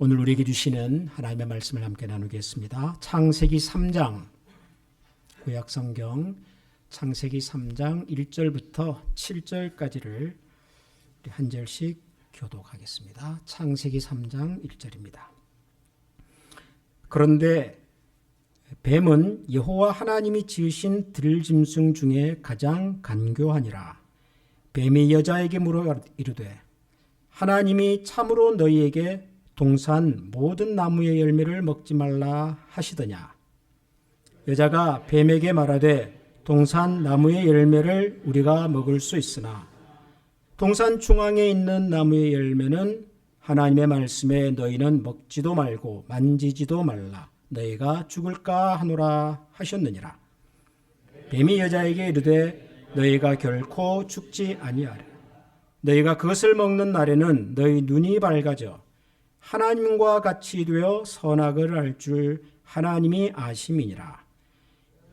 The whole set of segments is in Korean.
오늘 우리에게 주시는 하나님의 말씀을 함께 나누겠습니다. 창세기 3장, 구약성경 창세기 3장 1절부터 7절까지를 한 절씩 교독하겠습니다. 창세기 3장 1절입니다. 그런데 뱀은 여호와 하나님이 지으신 들짐승 중에 가장 간교하니라. 뱀이 여자에게 물어 이르되 하나님이 참으로 너희에게 동산 모든 나무의 열매를 먹지 말라 하시더냐. 여자가 뱀에게 말하되 동산 나무의 열매를 우리가 먹을 수 있으나 동산 중앙에 있는 나무의 열매는 하나님의 말씀에 너희는 먹지도 말고 만지지도 말라 너희가 죽을까 하노라 하셨느니라. 뱀이 여자에게 이르되 너희가 결코 죽지 아니하리라. 너희가 그것을 먹는 날에는 너희 눈이 밝아져 하나님과 같이 되어 선악을 알 줄 하나님이 아심이니라.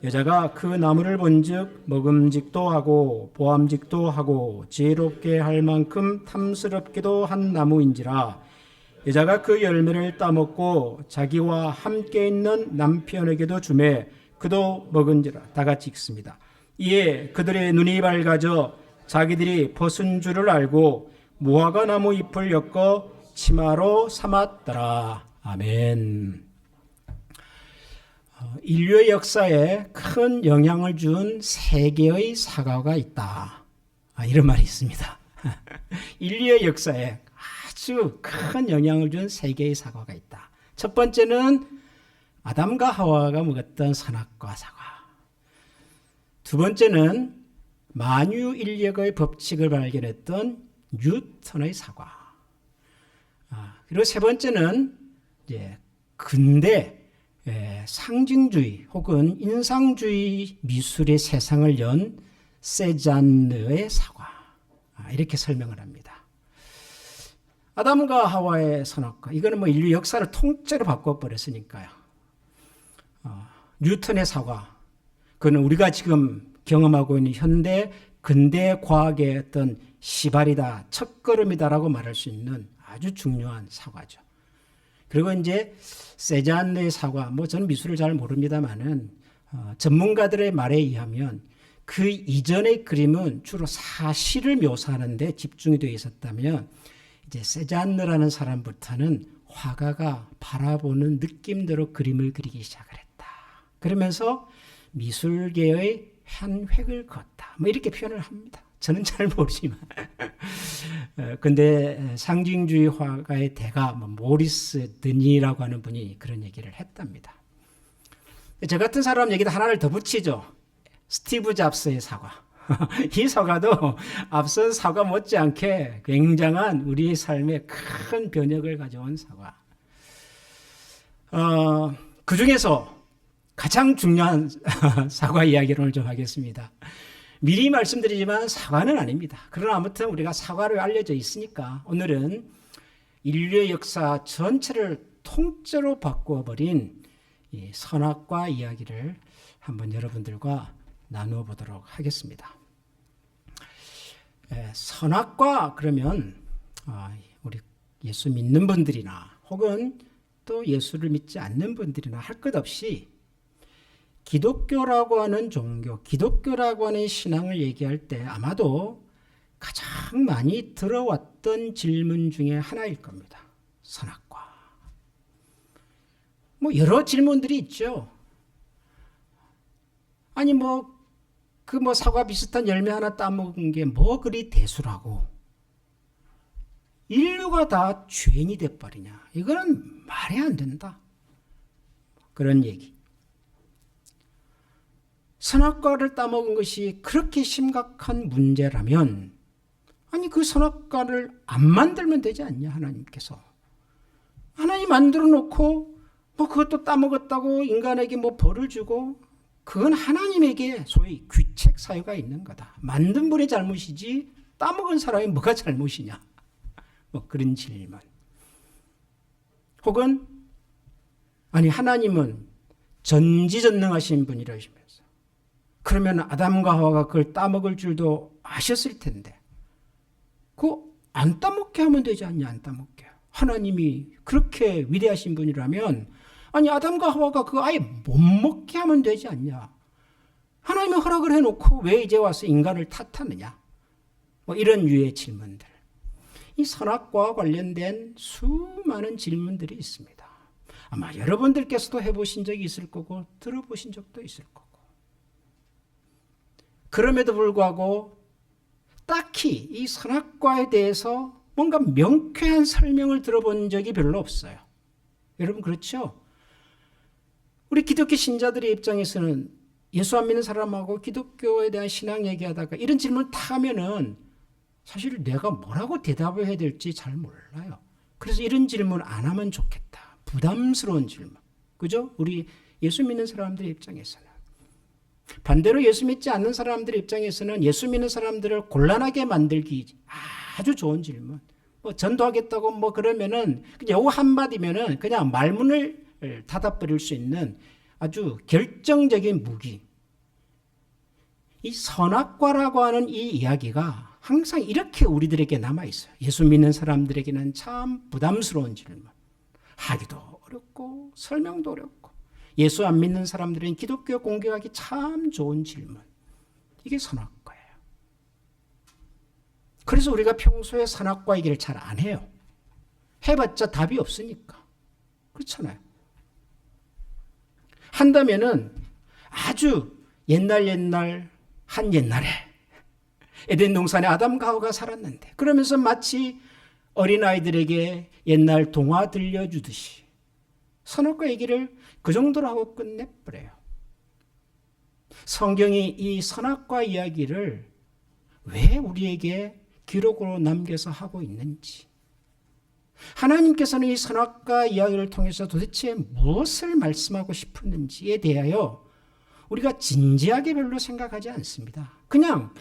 여자가 그 나무를 본즉 먹음직도 하고 보암직도 하고 지혜롭게 할 만큼 탐스럽기도 한 나무인지라. 여자가 그 열매를 따먹고 자기와 함께 있는 남편에게도 주매 그도 먹은지라. 다 같이 읽습니다. 이에 그들의 눈이 밝아져 자기들이 벗은 줄을 알고 무화과 나무 잎을 엮어 치마로 삼았더라. 아멘. 인류의 역사에 큰 영향을 준 세 개의 사과가 있다. 이런 말이 있습니다. 인류의 역사에 아주 큰 영향을 준 세 개의 사과가 있다. 첫 번째는 아담과 하와가 먹었던 선악과 사과. 두 번째는 만유인력의 법칙을 발견했던 뉴턴의 사과. 그리고 세 번째는 이제 근대 상징주의 혹은 인상주의 미술의 세상을 연 세잔느의 사과. 이렇게 설명을 합니다. 아담과 하와의 선악과, 이거는 뭐 인류 역사를 통째로 바꿔버렸으니까요. 뉴턴의 사과, 그건 우리가 지금 경험하고 있는 현대 근대 과학의 어떤 시발이다, 첫걸음이다라고 말할 수 있는 아주 중요한 사과죠. 그리고 이제 세잔느의 사과, 뭐 저는 미술을 잘 모릅니다만은 전문가들의 말에 의하면 그 이전의 그림은 주로 사실을 묘사하는 데 집중이 되어 있었다면 이제 세잔느라는 사람부터는 화가가 바라보는 느낌대로 그림을 그리기 시작을 했다. 그러면서 미술계의 한 획을 그었다. 뭐 이렇게 표현을 합니다. 저는 잘 모르지만. 근데 상징주의 화가의 대가 모리스 드니라고 하는 분이 그런 얘기를 했답니다. 저 같은 사람 얘기도 하나를 더 붙이죠. 스티브 잡스의 사과. 이 사과도 앞선 사과 못지않게 굉장한 우리의 삶에 큰 변혁을 가져온 사과. 그 중에서 가장 중요한 사과 이야기를 오늘 좀 하겠습니다. 미리 말씀드리지만 사과는 아닙니다. 그러나 아무튼 우리가 사과로 알려져 있으니까 오늘은 인류의 역사 전체를 통째로 바꾸어버린 이 선악과 이야기를 한번 여러분들과 나누어 보도록 하겠습니다. 선악과 그러면 우리 예수 믿는 분들이나 혹은 또 예수를 믿지 않는 분들이나 할 것 없이 기독교라고 하는 종교, 기독교라고 하는 신앙을 얘기할 때 아마도 가장 많이 들어왔던 질문 중에 하나일 겁니다. 선악과. 뭐 여러 질문들이 있죠. 아니 사과 비슷한 열매 하나 따먹은 게 뭐 그리 대수라고. 인류가 다 죄인이 돼버리냐. 이거는 말이 안 된다. 그런 얘기. 선악과를 따먹은 것이 그렇게 심각한 문제라면 아니 그 선악과를 안 만들면 되지 않냐 하나님께서. 하나님 만들어 놓고 그것도 따먹었다고 인간에게 벌을 주고 그건 하나님에게 소위 귀책 사유가 있는 거다. 만든 분의 잘못이지 따먹은 사람이 뭐가 잘못이냐. 그런 질문. 혹은 아니 하나님은 전지전능하신 분이라시면서 그러면 아담과 하와가 그걸 따먹을 줄도 아셨을 텐데 그거 안 따먹게 하면 되지 않냐. 안 따먹게. 하나님이 그렇게 위대하신 분이라면 아니 아담과 하와가 그거 아예 못 먹게 하면 되지 않냐. 하나님이 허락을 해놓고 왜 이제 와서 인간을 탓하느냐. 뭐 이런 유의 질문들. 이 선악과와 관련된 수많은 질문들이 있습니다. 아마 여러분들께서도 해보신 적이 있을 거고 들어보신 적도 있을 거고. 그럼에도 불구하고 딱히 이 선악과에 대해서 뭔가 명쾌한 설명을 들어본 적이 별로 없어요. 여러분 그렇죠? 우리 기독교 신자들의 입장에서는 예수 안 믿는 사람하고 기독교에 대한 신앙 얘기하다가 이런 질문을 다 하면은 사실 내가 뭐라고 대답을 해야 될지 잘 몰라요. 그래서 이런 질문 안 하면 좋겠다. 부담스러운 질문. 그죠? 우리 예수 믿는 사람들의 입장에서는. 반대로 예수 믿지 않는 사람들의 입장에서는 예수 믿는 사람들을 곤란하게 만들기 아주 좋은 질문. 뭐 전도하겠다고 뭐 그러면은 그냥 요거 한마디면은 그냥 말문을 닫아버릴 수 있는 아주 결정적인 무기. 이 선악과라고 하는 이 이야기가 항상 이렇게 우리들에게 남아있어요. 예수 믿는 사람들에게는 참 부담스러운 질문. 하기도 어렵고 설명도 어렵고 예수 안 믿는 사람들은 기독교 공격하기 참 좋은 질문. 이게 선악과예요. 그래서 우리가 평소에 선악과 얘기를 잘 안 해요. 해봤자 답이 없으니까. 그렇잖아요. 한다면은 아주 옛날 한 옛날에 에덴 동산에 아담과 하와가 살았는데 그러면서 마치 어린아이들에게 옛날 동화 들려주듯이 선악과 얘기를 그 정도로 하고 끝내버려요. 성경이 이 선악과 이야기를 왜 우리에게 기록으로 남겨서 하고 있는지, 하나님께서는 이 선악과 이야기를 통해서 도대체 무엇을 말씀하고 싶었는지에 대하여 우리가 진지하게 별로 생각하지 않습니다. 그냥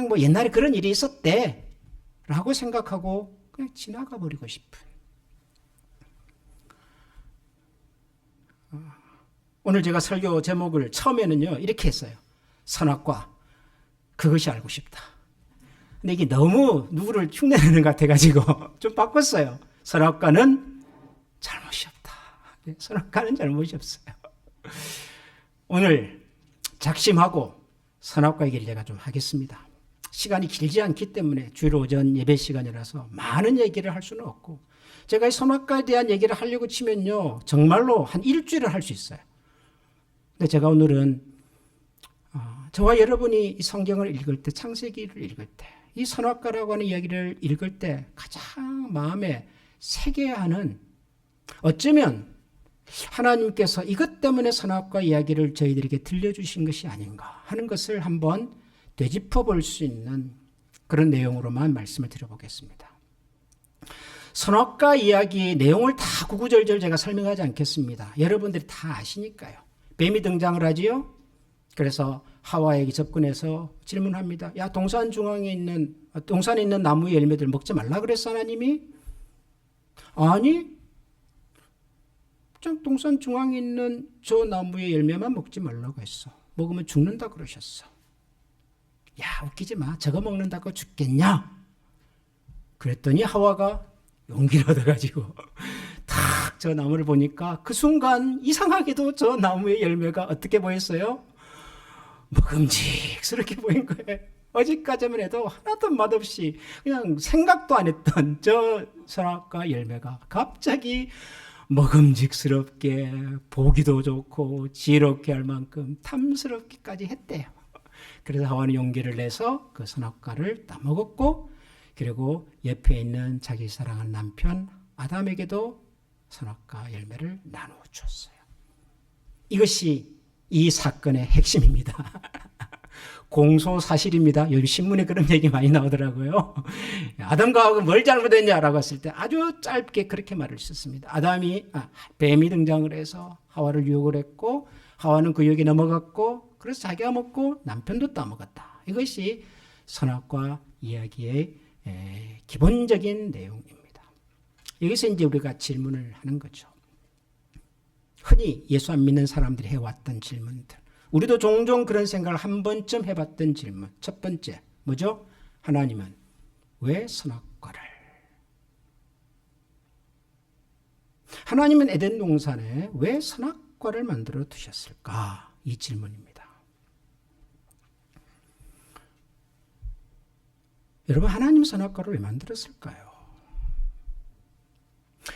뭐 옛날에 그런 일이 있었대 라고 생각하고 그냥 지나가 버리고 싶은. 오늘 제가 설교 제목을 처음에는요 이렇게 했어요. 선악과 그것이 알고 싶다. 근데 이게 너무 누구를 흉내내는 것 같아가지고 좀 바꿨어요. 선악과는 잘못이 없다. 선악과는 잘못이 없어요. 오늘 작심하고 선악과 얘기를 제가 좀 하겠습니다. 시간이 길지 않기 때문에 주일 오전 예배 시간이라서 많은 얘기를 할 수는 없고, 제가 이 선악과에 대한 얘기를 하려고 치면요 정말로 한 일주일을 할 수 있어요. 근데 제가 오늘은 저와 여러분이 이 성경을 읽을 때, 창세기를 읽을 때, 이 선악과라고 하는 이야기를 읽을 때 가장 마음에 새겨야 하는, 어쩌면 하나님께서 이것 때문에 선악과 이야기를 저희들에게 들려주신 것이 아닌가 하는 것을 한번 되짚어 볼 수 있는 그런 내용으로만 말씀을 드려보겠습니다. 선악과 이야기의 내용을 다 구구절절 제가 설명하지 않겠습니다. 여러분들이 다 아시니까요. 뱀이 등장을 하지요. 그래서 하와에게 접근해서 질문합니다. 야, 동산에 있는 나무의 열매들 먹지 말라 그랬어 하나님이? 아니, 동산 중앙에 있는 저 나무의 열매만 먹지 말라고 했어. 먹으면 죽는다 그러셨어. 야, 웃기지 마. 저거 먹는다고 죽겠냐? 그랬더니 하와가 용기를 얻어가지고 탁 저 나무를 보니까 그 순간 이상하게도 저 나무의 열매가 어떻게 보였어요? 먹음직스럽게 보인 거예요. 어제까지만 해도 하나도 맛없이 그냥 생각도 안 했던 저 선악과 열매가 갑자기 먹음직스럽게 보기도 좋고 지혜롭게 할 만큼 탐스럽기까지 했대요. 그래서 하와는 용기를 내서 그 선악과를 따먹었고, 그리고 옆에 있는 자기 사랑하는 남편 아담에게도 선악과 열매를 나누어 줬어요. 이것이 이 사건의 핵심입니다. 공소사실입니다. 여기 신문에 그런 얘기 많이 나오더라고요. 아담과 하와가 뭘 잘못했냐라고 했을 때 아주 짧게 그렇게 말을 썼습니다. 뱀이 등장을 해서 하와를 유혹을 했고, 하와는 그 유혹에 넘어갔고, 그래서 자기가 먹고 남편도 따먹었다. 이것이 선악과 이야기의 기본적인 내용입니다. 여기서 이제 우리가 질문을 하는 거죠. 흔히 예수 안 믿는 사람들이 해왔던 질문들. 우리도 종종 그런 생각을 한 번쯤 해봤던 질문. 첫 번째, 뭐죠? 하나님은 왜 선악과를? 하나님은 에덴 동산에 왜 선악과를 만들어 두셨을까? 이 질문입니다. 여러분, 하나님 선악과를 왜 만들었을까요?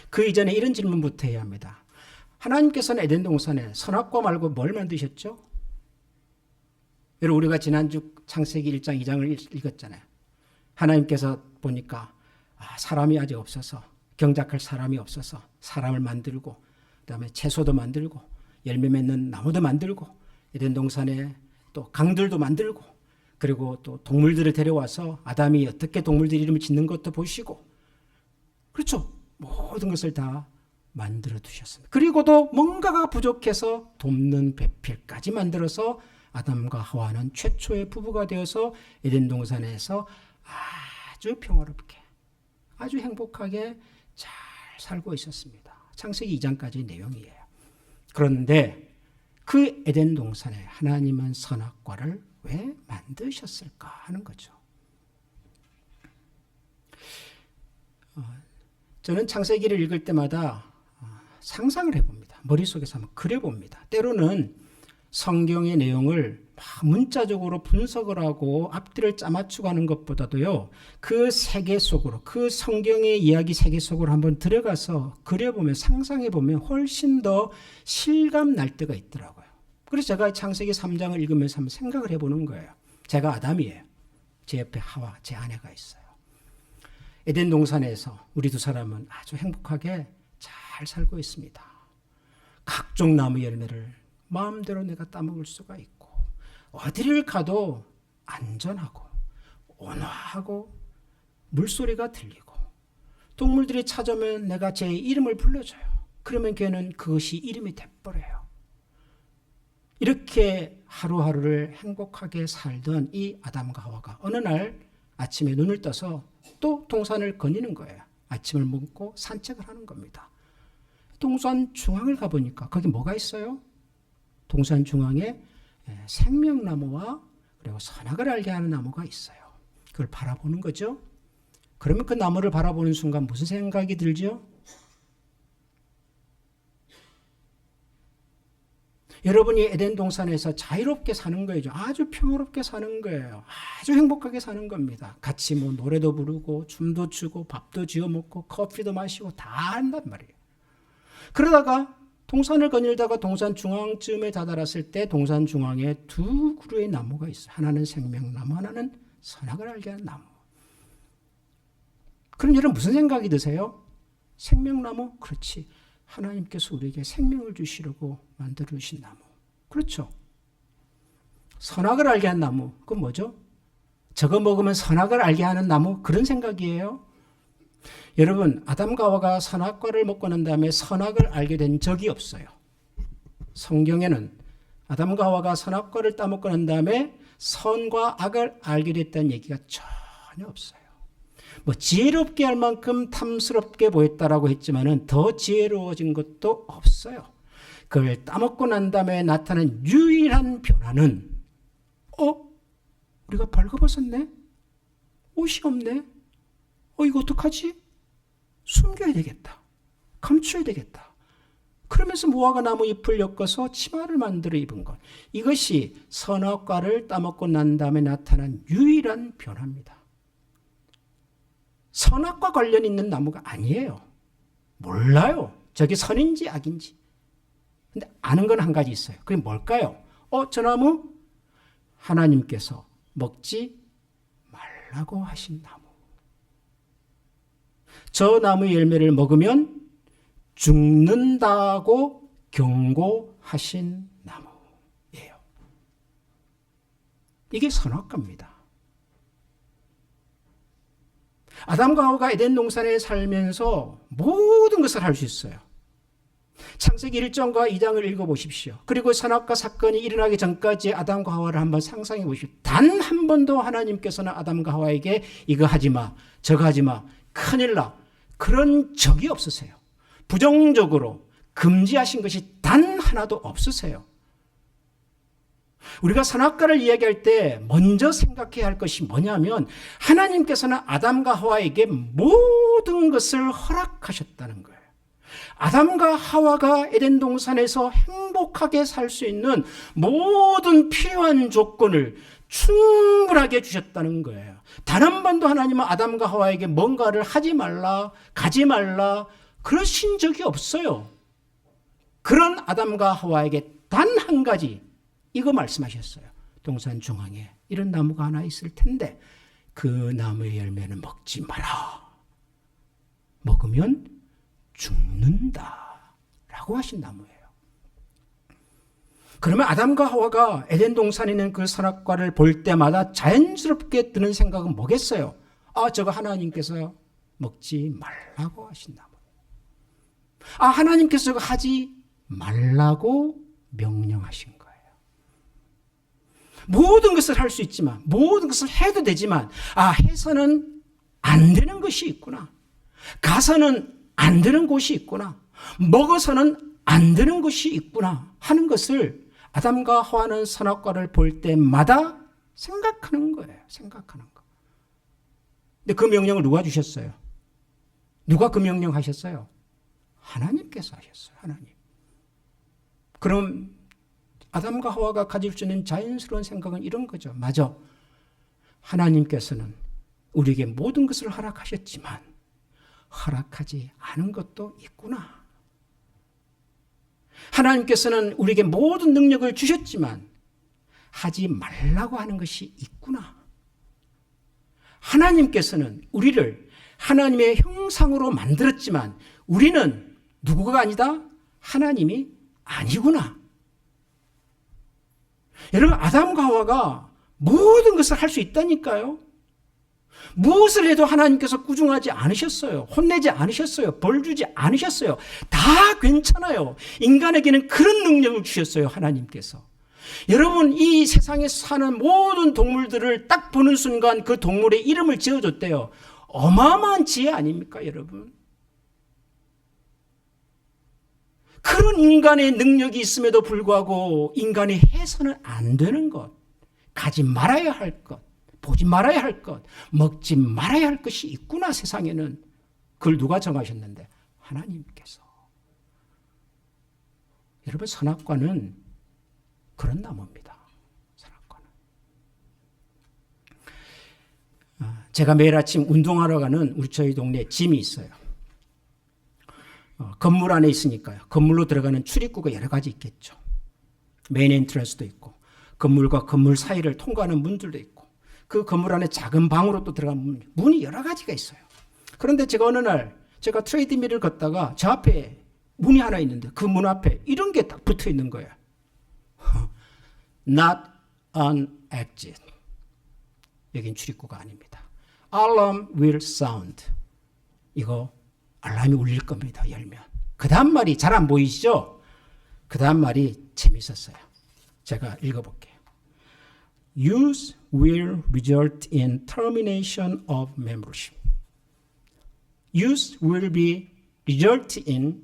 그 이전에 이런 질문부터 해야 합니다. 하나님께서는 에덴 동산에 선악과 말고 뭘 만드셨죠? 여러분, 우리가 지난주 창세기 1장 2장을 읽었잖아요. 하나님께서 보니까 사람이 아직 없어서, 경작할 사람이 없어서 사람을 만들고, 그 다음에 채소도 만들고, 열매 맺는 나무도 만들고, 에덴 동산에 또 강들도 만들고, 그리고 또 동물들을 데려와서 아담이 어떻게 동물들 이름을 짓는 것도 보시고, 그렇죠. 모든 것을 다 만들어 두셨습니다. 그리고도 뭔가가 부족해서 돕는 배필까지 만들어서 아담과 하와는 최초의 부부가 되어서 에덴 동산에서 아주 평화롭게, 아주 행복하게 잘 살고 있었습니다. 창세기 2장까지 내용이에요. 그런데 그 에덴 동산에 하나님은 선악과를 왜 만드셨을까 하는 거죠. 저는 창세기를 읽을 때마다 상상을 해봅니다. 머릿속에서 한번 그려봅니다. 때로는 성경의 내용을 문자적으로 분석을 하고 앞뒤를 짜맞추고 하는 것보다도요, 그 세계 속으로, 그 성경의 이야기 세계 속으로 한번 들어가서 그려보면, 상상해보면 훨씬 더 실감 날 때가 있더라고요. 그래서 제가 창세기 3장을 읽으면서 한번 생각을 해보는 거예요. 제가 아담이에요. 제 옆에 하와, 제 아내가 있어요. 에덴 동산에서 우리 두 사람은 아주 행복하게 잘 살고 있습니다. 각종 나무 열매를 마음대로 내가 따먹을 수가 있고, 어디를 가도 안전하고 온화하고 물소리가 들리고, 동물들이 찾아오면 내가 제 이름을 불러줘요. 그러면 걔는 그것이 이름이 돼버려요. 이렇게 하루하루를 행복하게 살던 이 아담과 하와가 어느 날 아침에 눈을 떠서 또 동산을 거니는 거예요. 아침을 먹고 산책을 하는 겁니다. 동산 중앙을 가보니까 거기 뭐가 있어요? 동산 중앙에 생명나무와 그리고 선악을 알게 하는 나무가 있어요. 그걸 바라보는 거죠. 그러면 그 나무를 바라보는 순간 무슨 생각이 들죠? 여러분이 에덴 동산에서 자유롭게 사는 거예요. 아주 평화롭게 사는 거예요. 아주 행복하게 사는 겁니다. 같이 뭐 노래도 부르고 춤도 추고 밥도 지어 먹고 커피도 마시고 다 한단 말이에요. 그러다가 동산을 거닐다가 동산 중앙쯤에 다다랐을 때 동산 중앙에 두 그루의 나무가 있어요. 하나는 생명나무, 하나는 선악을 알게 하는 나무. 그럼 여러분 무슨 생각이 드세요? 생명나무? 그렇지. 하나님께서 우리에게 생명을 주시려고 만들어 주신 나무. 그렇죠. 선악을 알게 한 나무. 그건 뭐죠? 저거 먹으면 선악을 알게 하는 나무. 그런 생각이에요. 여러분, 아담과 하와가 선악과를 먹고 난 다음에 선악을 알게 된 적이 없어요. 성경에는 아담과 하와가 선악과를 따먹고 난 다음에 선과 악을 알게 됐다는 얘기가 전혀 없어요. 뭐 지혜롭게 할 만큼 탐스럽게 보였다라고 했지만은 더 지혜로워진 것도 없어요. 그걸 따먹고 난 다음에 나타난 유일한 변화는 우리가 벌거벗었네? 옷이 없네? 이거 어떡하지? 숨겨야 되겠다. 감춰야 되겠다. 그러면서 무화과 나무 잎을 엮어서 치마를 만들어 입은 것. 이것이 선악과를 따먹고 난 다음에 나타난 유일한 변화입니다. 선악과 관련 있는 나무가 아니에요. 몰라요. 저게 선인지 악인지. 근데 아는 건 한 가지 있어요. 그게 뭘까요? 저 나무? 하나님께서 먹지 말라고 하신 나무. 저 나무 열매를 먹으면 죽는다고 경고하신 나무예요. 이게 선악과입니다. 아담과 하와가 에덴 동산에 살면서 모든 것을 할 수 있어요. 창세기 1장과 2장을 읽어보십시오. 그리고 선악과 사건이 일어나기 전까지 아담과 하와를 한번 상상해 보십시오. 단 한 번도 하나님께서는 아담과 하와에게 이거 하지 마, 저거 하지 마, 큰일 나, 그런 적이 없으세요. 부정적으로 금지하신 것이 단 하나도 없으세요. 우리가 선악과를 이야기할 때 먼저 생각해야 할 것이 뭐냐면 하나님께서는 아담과 하와에게 모든 것을 허락하셨다는 거예요. 아담과 하와가 에덴 동산에서 행복하게 살 수 있는 모든 필요한 조건을 충분하게 주셨다는 거예요. 단 한 번도 하나님은 아담과 하와에게 뭔가를 하지 말라, 가지 말라 그러신 적이 없어요. 그런 아담과 하와에게 단 한 가지 이거 말씀하셨어요. 동산 중앙에 이런 나무가 하나 있을 텐데 그 나무의 열매는 먹지 마라. 먹으면 죽는다 라고 하신 나무예요. 그러면 아담과 하와가 에덴 동산에 있는 그 선악과를 볼 때마다 자연스럽게 드는 생각은 뭐겠어요? 저거 하나님께서 먹지 말라고 하신 나무. 하나님께서 저거 하지 말라고 명령하신 거예요. 모든 것을 할 수 있지만, 모든 것을 해도 되지만, 해서는 안 되는 것이 있구나. 가서는 안 되는 곳이 있구나. 먹어서는 안 되는 것이 있구나 하는 것을 아담과 하와는 선악과를 볼 때마다 생각하는 거예요. 생각하는 거. 근데 그 명령을 누가 주셨어요? 누가 그 명령 하셨어요? 하나님께서 하셨어요. 하나님. 그럼 아담과 하와가 가질 수 있는 자연스러운 생각은 이런 거죠. 맞아. 하나님께서는 우리에게 모든 것을 허락하셨지만 허락하지 않은 것도 있구나. 하나님께서는 우리에게 모든 능력을 주셨지만 하지 말라고 하는 것이 있구나. 하나님께서는 우리를 하나님의 형상으로 만들었지만 우리는 누구가 아니다? 하나님이 아니구나. 여러분, 아담과 하와가 모든 것을 할 수 있다니까요. 무엇을 해도 하나님께서 꾸중하지 않으셨어요. 혼내지 않으셨어요. 벌 주지 않으셨어요. 다 괜찮아요. 인간에게는 그런 능력을 주셨어요. 하나님께서. 여러분, 이 세상에 사는 모든 동물들을 딱 보는 순간 그 동물의 이름을 지어줬대요. 어마어마한 지혜 아닙니까, 여러분? 그런 인간의 능력이 있음에도 불구하고 인간이 해서는 안 되는 것, 가지 말아야 할 것, 보지 말아야 할 것, 먹지 말아야 할 것이 있구나, 세상에는. 그걸 누가 정하셨는데? 하나님께서. 여러분, 선악과는 그런 나무입니다. 선악과는. 제가 매일 아침 운동하러 가는 우리 저희 동네에 짐이 있어요. 건물 안에 있으니까요. 건물로 들어가는 출입구가 여러 가지 있겠죠. 메인 엔트런스도 있고 건물과 건물 사이를 통과하는 문들도 있고 그 건물 안에 작은 방으로 또 들어가는 문이 여러 가지가 있어요. 그런데 제가 어느 날 제가 트레이드밀을 걷다가 저 앞에 문이 하나 있는데 그 문 앞에 이런 게 딱 붙어 있는 거예요. Not an exit. 여긴 출입구가 아닙니다. Alarm will sound. 이거 알람이 울릴 겁니다. 열면. 그 다음 말이 잘 안 보이시죠? 그 다음 말이 재밌었어요. 제가 읽어볼게요. Use will result in termination of membership. Use will be result in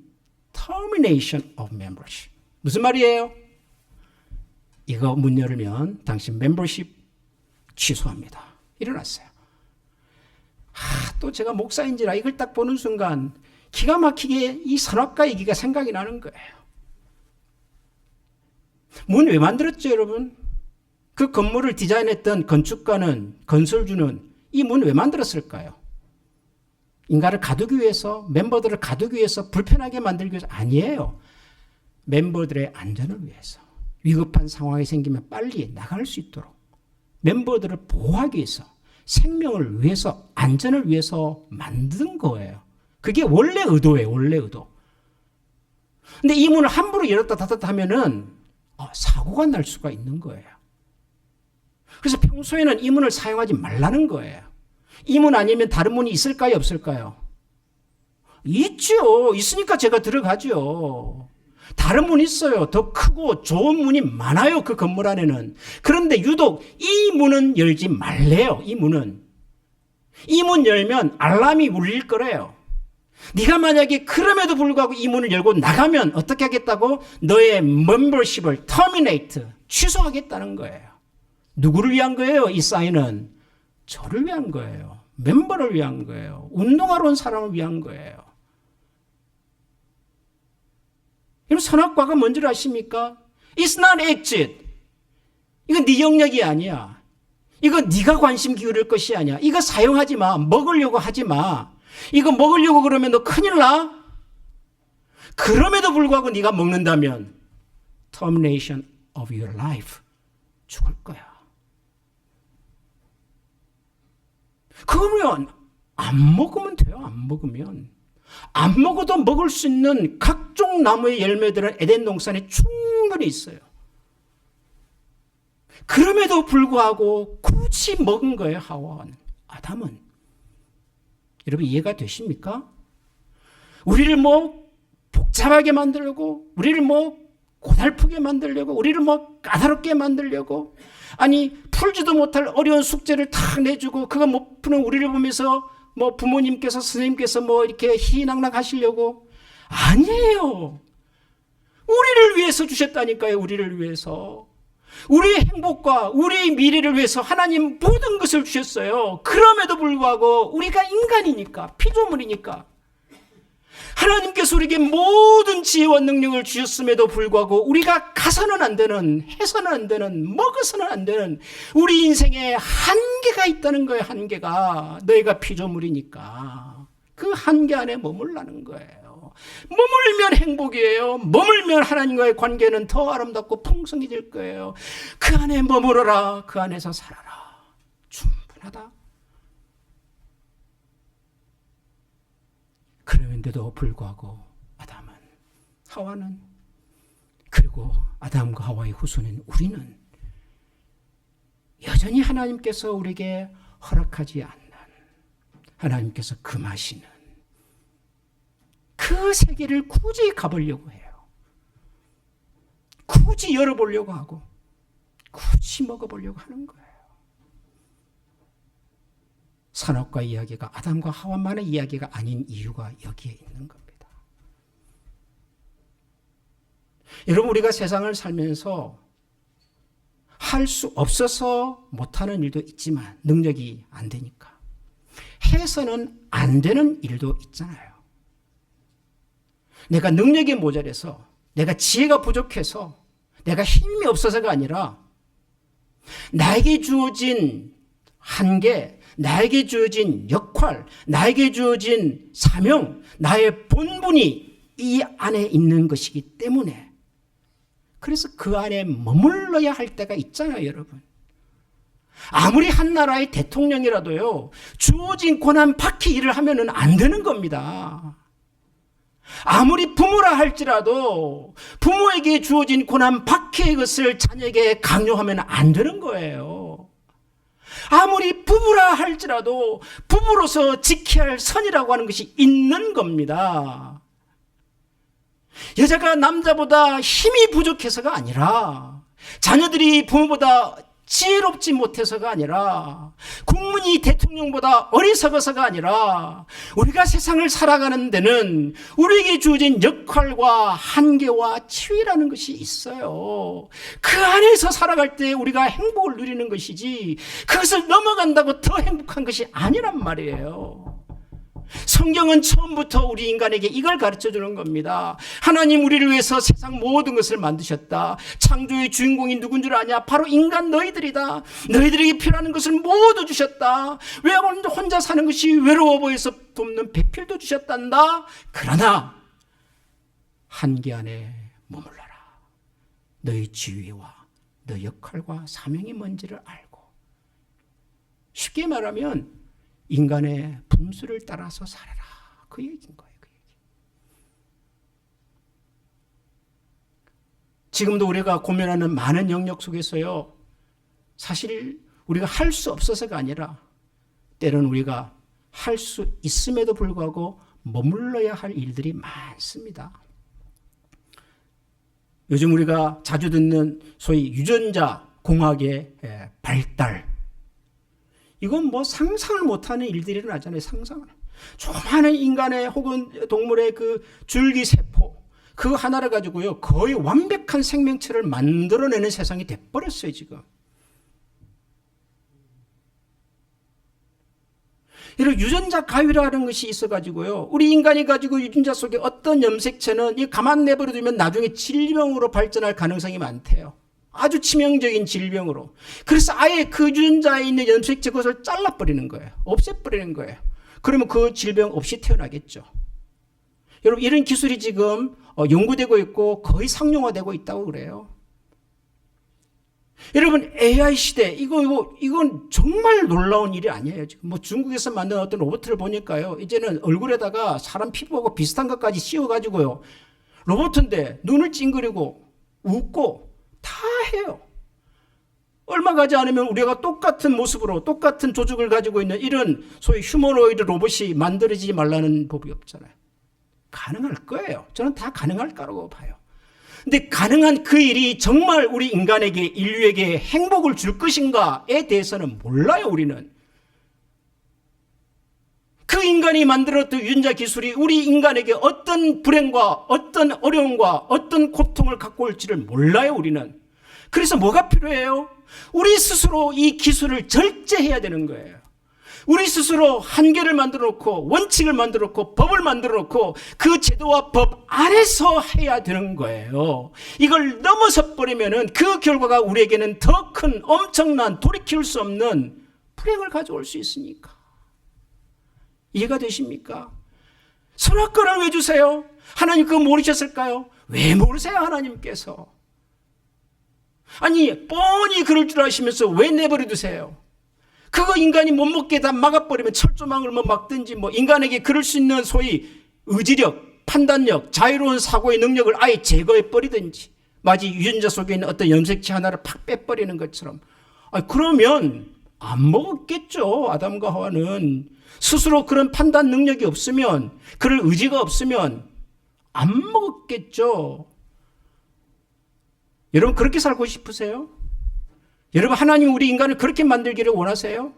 termination of membership. 무슨 말이에요? 이거 문 열면 당신 멤버십 취소합니다. 일어났어요. 또 제가 목사인지라 이걸 딱 보는 순간 기가 막히게 이 선악과 얘기가 생각이 나는 거예요. 문 왜 만들었죠, 여러분? 그 건물을 디자인했던 건축가는, 건설주는 이 문 왜 만들었을까요? 인간을 가두기 위해서, 멤버들을 가두기 위해서, 불편하게 만들기 위해서 아니에요. 멤버들의 안전을 위해서. 위급한 상황이 생기면 빨리 나갈 수 있도록 멤버들을 보호하기 위해서, 생명을 위해서, 안전을 위해서 만든 거예요. 그게 원래 의도예요. 원래 의도. 근데 이 문을 함부로 열었다 닫았다 하면은 사고가 날 수가 있는 거예요. 그래서 평소에는 이 문을 사용하지 말라는 거예요. 이 문 아니면 다른 문이 있을까요? 없을까요? 있죠. 있으니까 제가 들어가죠. 다른 문이 있어요. 더 크고 좋은 문이 많아요. 그 건물 안에는. 그런데 유독 이 문은 열지 말래요. 이 문은. 이 문 열면 알람이 울릴 거래요. 네가 만약에 그럼에도 불구하고 이 문을 열고 나가면 어떻게 하겠다고? 너의 멤버십을 terminate, 취소하겠다는 거예요. 누구를 위한 거예요? 이 사인은 저를 위한 거예요. 멤버를 위한 거예요. 운동하러 온 사람을 위한 거예요. 여러분, 선악과가 뭔지 아십니까? It's not exit. 이건 네 영역이 아니야. 이거 네가 관심 기울일 것이 아니야. 이거 사용하지 마. 먹으려고 하지 마. 이거 먹으려고 그러면 너 큰일 나. 그럼에도 불구하고 네가 먹는다면 termination of your life. 죽을 거야. 그러면 안 먹으면 돼요. 안 먹으면. 안 먹어도 먹을 수 있는 각종 나무의 열매들은 에덴 동산에 충분히 있어요. 그럼에도 불구하고 굳이 먹은 거예요. 하와는. 아담은. 여러분 이해가 되십니까? 우리를 뭐 복잡하게 만들려고, 우리를 뭐 고달프게 만들려고, 우리를 뭐 까다롭게 만들려고, 아니 풀지도 못할 어려운 숙제를 탁 내주고 그거 못 푸는 우리를 보면서 뭐 부모님께서 선생님께서 뭐 이렇게 희낙낙 하시려고. 아니에요. 우리를 위해서 주셨다니까요. 우리를 위해서. 우리의 행복과 우리의 미래를 위해서 하나님 모든 것을 주셨어요. 그럼에도 불구하고 우리가 인간이니까, 피조물이니까 하나님께서 우리에게 모든 지혜와 능력을 주셨음에도 불구하고 우리가 가서는 안 되는, 해서는 안 되는, 먹어서는 안 되는 우리 인생에 한계가 있다는 거예요. 한계가. 너희가 피조물이니까 그 한계 안에 머물라는 거예요. 머물면 행복이에요. 머물면 하나님과의 관계는 더 아름답고 풍성해질 거예요. 그 안에 머물어라. 그 안에서 살아라. 충분하다. 그런데도 불구하고 아담은, 하와는, 그리고 아담과 하와의 후손인 우리는 여전히 하나님께서 우리에게 허락하지 않는, 하나님께서 금하시는 그 세계를 굳이 가보려고 해요. 굳이 열어보려고 하고 굳이 먹어보려고 하는 거예요. 선악과 이야기가 아담과 하와만의 이야기가 아닌 이유가 여기에 있는 겁니다. 여러분, 우리가 세상을 살면서 할 수 없어서 못하는 일도 있지만 능력이 안 되니까 해서는 안 되는 일도 있잖아요. 내가 능력이 모자라서, 내가 지혜가 부족해서, 내가 힘이 없어서가 아니라 나에게 주어진 한계, 나에게 주어진 역할, 나에게 주어진 사명, 나의 본분이 이 안에 있는 것이기 때문에, 그래서 그 안에 머물러야 할 때가 있잖아요, 여러분. 아무리 한 나라의 대통령이라도요, 주어진 권한 밖의 일을 하면은 안 되는 겁니다. 아무리 부모라 할지라도 부모에게 주어진 권한 밖의 것을 자녀에게 강요하면 안 되는 거예요. 아무리 부부라 할지라도 부부로서 지켜야 할 선이라고 하는 것이 있는 겁니다. 여자가 남자보다 힘이 부족해서가 아니라, 자녀들이 부모보다 지혜롭지 못해서가 아니라, 국민이 대통령보다 어리석어서가 아니라, 우리가 세상을 살아가는 데는 우리에게 주어진 역할과 한계와 치유라는 것이 있어요. 그 안에서 살아갈 때 우리가 행복을 누리는 것이지, 그것을 넘어간다고 더 행복한 것이 아니란 말이에요. 성경은 처음부터 우리 인간에게 이걸 가르쳐 주는 겁니다. 하나님 우리를 위해서 세상 모든 것을 만드셨다. 창조의 주인공이 누군 줄 아냐? 바로 인간 너희들이다. 너희들에게 필요한 것을 모두 주셨다. 왜 혼자 사는 것이 외로워 보여서 돕는 배필도 주셨단다. 그러나 한계 안에 머물러라. 너희 지위와 너희 역할과 사명이 뭔지를 알고, 쉽게 말하면 인간의 분수를 따라서 살아라. 그 얘기인 거예요. 그 얘기. 지금도 우리가 고민하는 많은 영역 속에서요, 사실 우리가 할 수 없어서가 아니라 때로는 우리가 할 수 있음에도 불구하고 머물러야 할 일들이 많습니다. 요즘 우리가 자주 듣는 소위 유전자 공학의 발달, 이건 뭐 상상을 못하는 일들이 일어나잖아요. 상상을. 조그마한 인간의 혹은 동물의 그 줄기세포, 그거 하나를 가지고요, 거의 완벽한 생명체를 만들어내는 세상이 돼버렸어요, 지금. 이런 유전자 가위라는 것이 있어가지고요. 우리 인간이 가지고 유전자 속에 어떤 염색체는 이 가만 내버려두면 나중에 질병으로 발전할 가능성이 많대요. 아주 치명적인 질병으로. 그래서 아예 그 유전자에 있는 염색체 것을 잘라버리는 거예요. 없애버리는 거예요. 그러면 그 질병 없이 태어나겠죠. 여러분, 이런 기술이 지금 연구되고 있고 거의 상용화되고 있다고 그래요. 여러분, AI 시대, 이건 정말 놀라운 일이 아니에요. 지금 뭐 중국에서 만든 어떤 로봇을 보니까요, 이제는 얼굴에다가 사람 피부하고 비슷한 것까지 씌워가지고요, 로봇인데 눈을 찡그리고 웃고 다 해요. 얼마 가지 않으면 우리가 똑같은 모습으로 똑같은 조직을 가지고 있는 이런 소위 휴머노이드 로봇이 만들어지지 말라는 법이 없잖아요. 가능할 거예요. 저는 다 가능할 거라고 봐요. 근데 가능한 그 일이 정말 우리 인간에게, 인류에게 행복을 줄 것인가에 대해서는 몰라요, 우리는. 그 인간이 만들었던 유전자 기술이 우리 인간에게 어떤 불행과 어떤 어려움과 어떤 고통을 갖고 올지를 몰라요, 우리는. 그래서 뭐가 필요해요? 우리 스스로 이 기술을 절제해야 되는 거예요. 우리 스스로 한계를 만들어 놓고 원칙을 만들어 놓고 법을 만들어 놓고 그 제도와 법 안에서 해야 되는 거예요. 이걸 넘어서 버리면은 그 결과가 우리에게는 더 큰 엄청난 돌이킬 수 없는 불행을 가져올 수 있으니까. 이해가 되십니까? 선악과를 왜 주세요? 하나님 그거 모르셨을까요? 왜 모르세요, 하나님께서? 아니, 뻔히 그럴 줄 아시면서 왜 내버려 두세요? 그거 인간이 못 먹게 다 막아버리면 철조망을 뭐 막든지 뭐 인간에게 그럴 수 있는 소위 의지력, 판단력, 자유로운 사고의 능력을 아예 제거해버리든지, 마치 유전자 속에 있는 어떤 염색체 하나를 팍 빼버리는 것처럼. 그러면 안 먹었겠죠. 아담과 하와는 스스로 그런 판단 능력이 없으면, 그럴 의지가 없으면 안 먹었겠죠. 여러분, 그렇게 살고 싶으세요? 여러분, 하나님 우리 인간을 그렇게 만들기를 원하세요?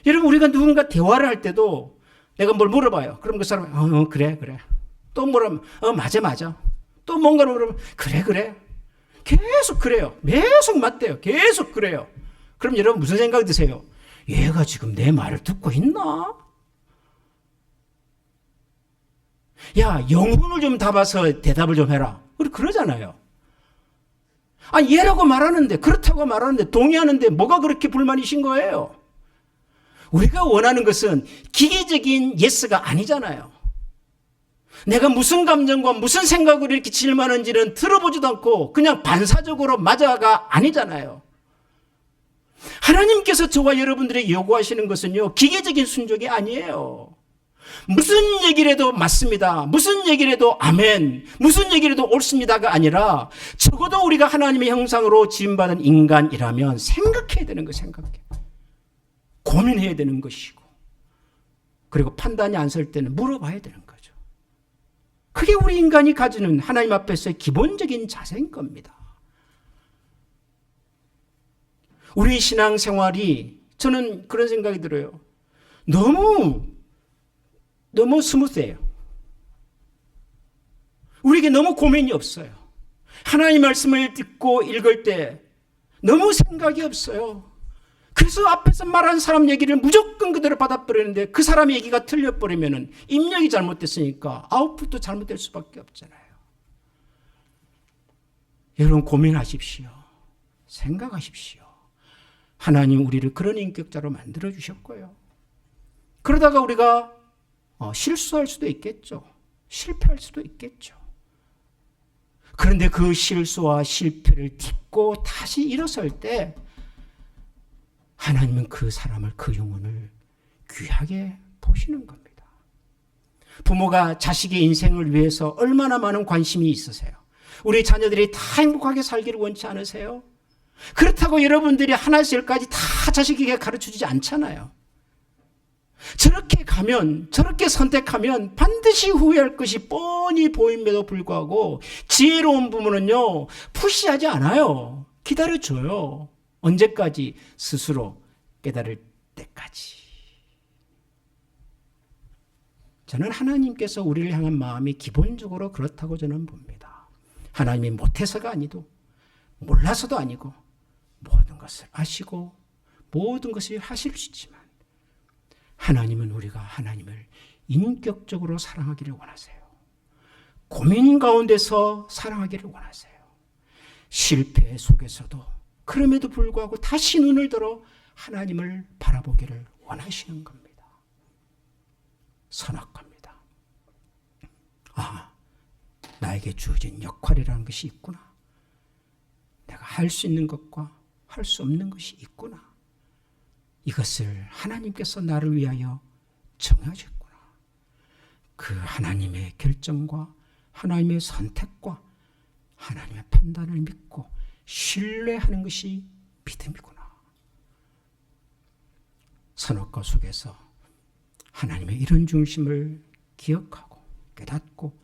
여러분, 우리가 누군가 대화를 할 때도 내가 뭘 물어봐요. 그럼 그 사람이 그래. 또 뭐라면 맞아. 또 뭔가를 물으면 그래. 계속 그래요. 계속 맞대요. 계속 그래요. 그럼 여러분 무슨 생각이 드세요? 얘가 지금 내 말을 듣고 있나? 야, 영혼을 좀 담아서 대답을 좀 해라. 그러잖아요. 아니, 얘라고 말하는데, 그렇다고 말하는데, 동의하는데 뭐가 그렇게 불만이신 거예요? 우리가 원하는 것은 기계적인 예스가 아니잖아요. 내가 무슨 감정과 무슨 생각으로 이렇게 질문하는지는 들어보지도 않고 그냥 반사적으로 맞아가 아니잖아요. 하나님께서 저와 여러분들에게 요구하시는 것은요, 기계적인 순종이 아니에요. 무슨 얘기를 해도 맞습니다. 무슨 얘기를 해도 아멘. 무슨 얘기를 해도 옳습니다가 아니라 적어도 우리가 하나님의 형상으로 지음받은 인간이라면 생각해야 되는 거, 생각해. 고민해야 되는 것이고, 그리고 판단이 안 설 때는 물어봐야 되는 거죠. 그게 우리 인간이 가지는 하나님 앞에서의 기본적인 자세인 겁니다. 우리 신앙생활이, 저는 그런 생각이 들어요. 너무 스무스해요. 우리에게 너무 고민이 없어요. 하나님 말씀을 듣고 읽을 때 너무 생각이 없어요. 그래서 앞에서 말한 사람 얘기를 무조건 그대로 받아버리는데 그 사람 얘기가 틀려버리면 입력이 잘못됐으니까 아웃풋도 잘못될 수밖에 없잖아요. 여러분, 고민하십시오. 생각하십시오. 하나님 우리를 그런 인격자로 만들어주셨고요. 그러다가 우리가 실수할 수도 있겠죠. 실패할 수도 있겠죠. 그런데 그 실수와 실패를 딛고 다시 일어설 때 하나님은 그 사람을, 그 영혼을 귀하게 보시는 겁니다. 부모가 자식의 인생을 위해서 얼마나 많은 관심이 있으세요? 우리 자녀들이 다 행복하게 살기를 원치 않으세요? 그렇다고 여러분들이 하나에서 열까지 다 자식에게 가르쳐주지 않잖아요. 저렇게 가면, 저렇게 선택하면 반드시 후회할 것이 뻔히 보임에도 불구하고 지혜로운 부모는요, 푸시하지 않아요. 기다려줘요. 언제까지? 스스로 깨달을 때까지. 저는 하나님께서 우리를 향한 마음이 기본적으로 그렇다고 저는 봅니다. 하나님이 못해서가 아니고 몰라서도 아니고 모든 것을 아시고 모든 것을 하실 수 있지만 하나님은 우리가 하나님을 인격적으로 사랑하기를 원하세요. 고민 가운데서 사랑하기를 원하세요. 실패 속에서도 그럼에도 불구하고 다시 눈을 들어 하나님을 바라보기를 원하시는 겁니다. 선악과입니다. 아, 나에게 주어진 역할이라는 것이 있구나. 내가 할 수 있는 것과 할 수 없는 것이 있구나. 이것을 하나님께서 나를 위하여 정하셨구나. 그 하나님의 결정과 하나님의 선택과 하나님의 판단을 믿고 신뢰하는 것이 믿음이구나. 선악과 속에서 하나님의 이런 중심을 기억하고 깨닫고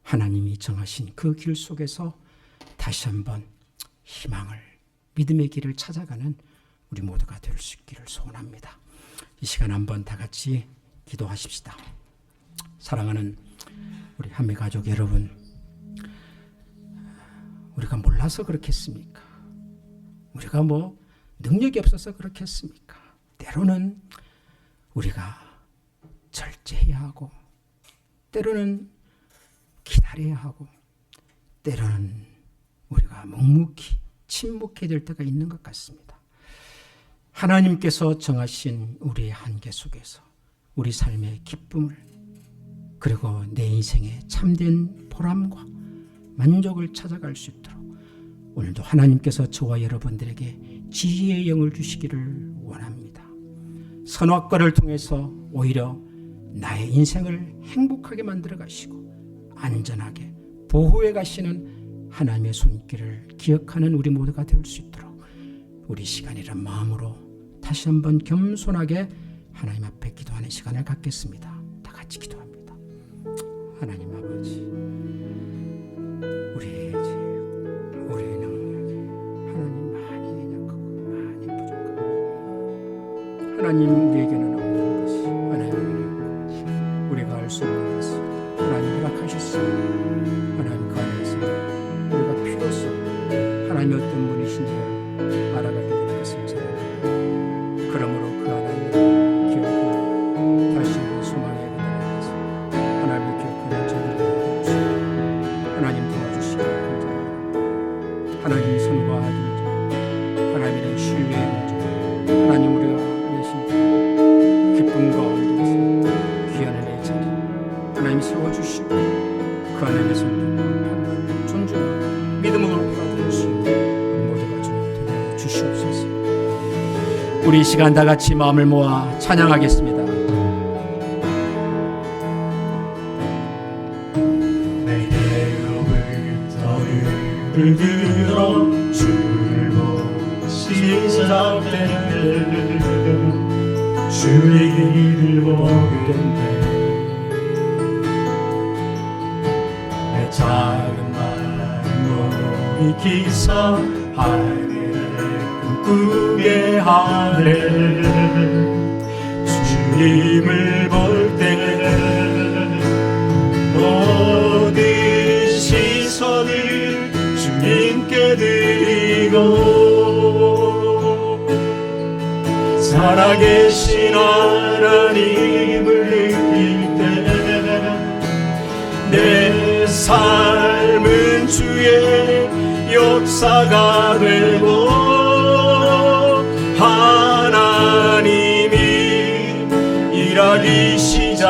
하나님이 정하신 그 길 속에서 다시 한번 희망을, 믿음의 길을 찾아가는 우리 모두가 될 수 있기를 소원합니다. 이 시간 한번 다 같이 기도하십시다. 사랑하는 우리 한미 가족 여러분, 우리가 몰라서 그렇겠습니까? 우리가 뭐 능력이 없어서 그렇겠습니까? 때로는 우리가 절제해야 하고, 때로는 기다려야 하고, 때로는 우리가 묵묵히 침묵해야 될 때가 있는 것 같습니다. 하나님께서 정하신 우리의 한계 속에서 우리 삶의 기쁨을, 그리고 내 인생의 참된 보람과 만족을 찾아갈 수 있도록 오늘도 하나님께서 저와 여러분들에게 지혜의 영을 주시기를 원합니다. 선악과를 통해서 오히려 나의 인생을 행복하게 만들어 가시고 안전하게 보호해 가시는 하나님의 손길을 기억하는 우리 모두가 될 수 있도록 우리 시간이란 마음으로 다시 한번 겸손하게 하나님 앞에 기도하는 시간을 갖겠습니다. 다 같이 기도합니다. 하나님 아버지, 우리의 능력이 하나님 많이 연약하고 많이 부족하고 하나님 우리에게는 없는 것이 하나님에게 우리가 알 수 없는 것을 하나님 허락하셨습니다. 하나님 그 안에서 우리가 비로소 하나님이 어떤 분이신지를 알아가게 되는 것을 잘 압니다. 그러므로 그 하나님을 기억하고 다시 한번 소망의 그늘 안에서 하나님을 기억하는 저희들 되어주시고 하나님 도와주시기 감사합니다. 하나님 선과하기 문제, 하나님에 대한 신뢰의 문제, 하나님 우리가 내신 기쁨 가운데서 귀한 은혜의 자리 하나님 세워주시고 그 하나님의 선택과 판단, 존중하고 믿음으로 돌아갈 수 있는 우리 모두가 주님 되게 주시옵소서. 우리 이 시간 다 같이 마음을 모아 찬양하겠습니다. 내게 업을 너를 들어 주를 보신 자들 주의 길을 보겠네. 내 작은 마음으로 익히사 하늘을 꿈꾸게 하네. 주님을 볼 때 모든 시선을 주님께 드리고 살아계신 하나님을 느낄 때 내 삶은 주의 역사가 되고 하나님이 일하기 시작하네.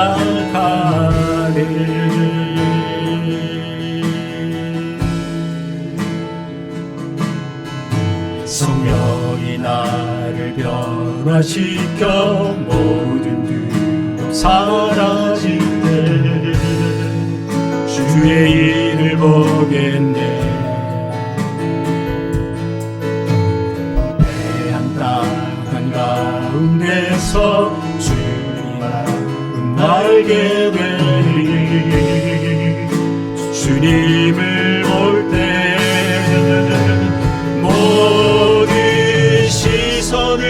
성령이 나를 변화시켜 모든 두려움 사라질 때 주의 일을 보겠네. 대한 땅 한가운데서 주님 알게 되리. 주님을 볼 때 모든 시선을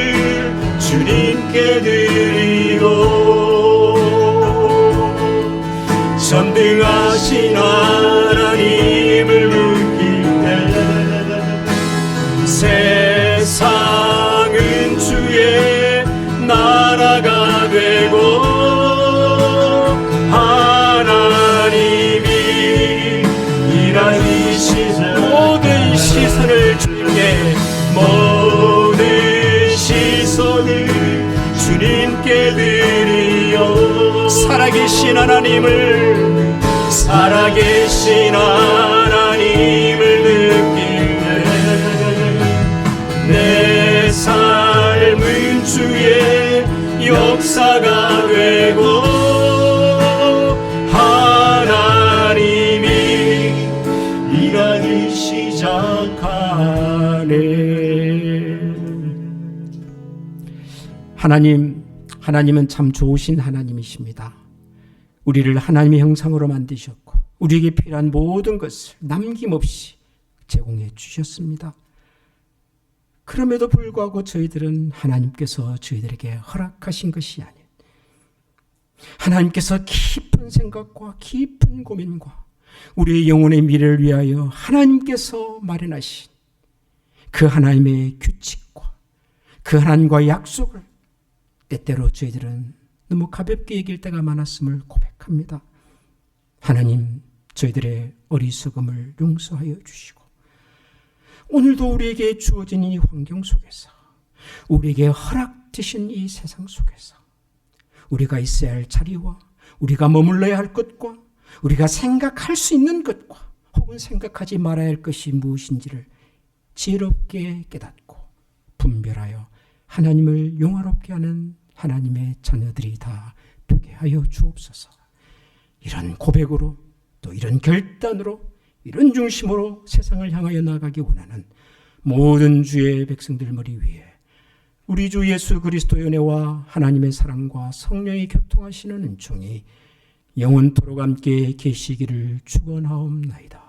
주님께 드리고 전능하신 하나님을 느낄 때 세상은 주의 나라가 되고 주께 드리어 살아계신 하나님을 느낄 때 내 삶은 주의 역사가 되고 하나님이 일하기 시작하네. 하나님은 참 좋으신 하나님이십니다. 우리를 하나님의 형상으로 만드셨고 우리에게 필요한 모든 것을 남김없이 제공해 주셨습니다. 그럼에도 불구하고 저희들은 하나님께서 저희들에게 허락하신 것이 아닌 하나님께서 깊은 생각과 깊은 고민과 우리의 영혼의 미래를 위하여 하나님께서 마련하신 그 하나님의 규칙과 그 하나님과의 약속을 때때로 저희들은 너무 가볍게 여길 때가 많았음을 고백합니다. 하나님, 저희들의 어리석음을 용서하여 주시고 오늘도 우리에게 주어진 이 환경 속에서 우리에게 허락되신 이 세상 속에서 우리가 있어야 할 자리와 우리가 머물러야 할 것과 우리가 생각할 수 있는 것과 혹은 생각하지 말아야 할 것이 무엇인지를 지혜롭게 깨닫고 분별하여 하나님을 영화롭게 하는 하나님의 자녀들이 다 되게 하여 주옵소서. 이런 고백으로 또 이런 결단으로 이런 중심으로 세상을 향하여 나가기 원하는 모든 주의 백성들 머리 위에 우리 주 예수 그리스도의 은혜와 하나님의 사랑과 성령이 교통하시는 은총이 영원토록 함께 계시기를 축원하옵나이다.